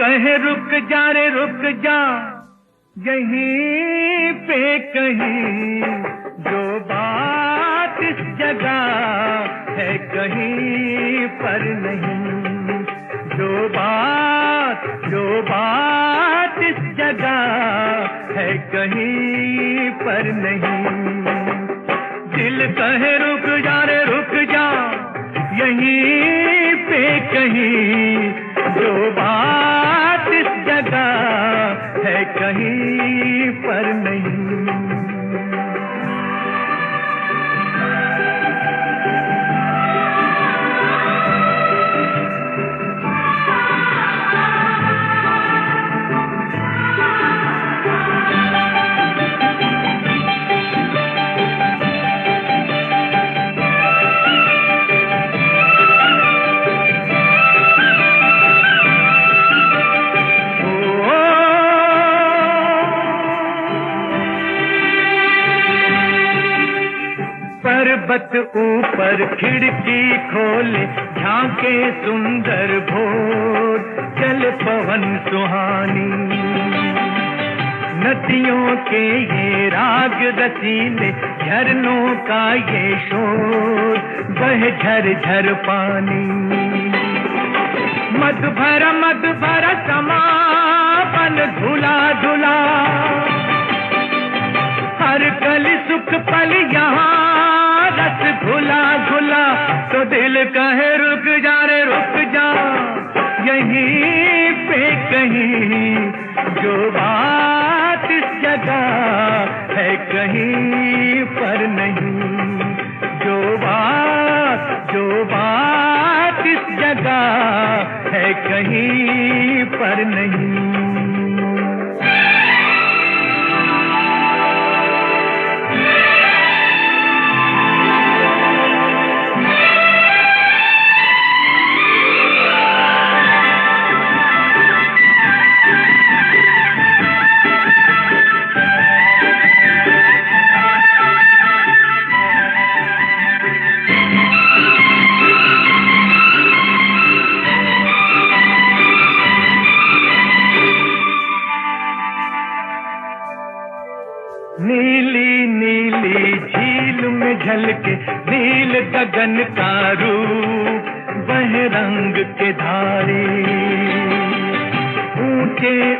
कहे रुक जा रे रुक जा, यहीं पे कहीं जो बात इस जगह है कहीं पर नहीं। जो बात इस जगह है कहीं पर नहीं। दिल कहे रुक जा रे रुक जा, यहीं पे कहीं जो बात इस जगह है कहीं पर नहीं। पर्वत ऊपर खिड़की खोले, झांके सुंदर भोर, चल पवन सुहानी। नदियों के ये राग रसीले, झरनों का ये शोर, बह झर झर पानी। मद भरा समा बन धुला धुला, हर कल सुख पल यहाँ रस घुला घुला। तो दिल कहे रुक जा रे रुक जा, यहीं पे कहीं जो बात इस जगह है कहीं पर नहीं। जो बात इस जगह है कहीं पर नहीं। नीली नीली झील में झलके नील गगन का रूप, वह रंग के धारे ऊंचे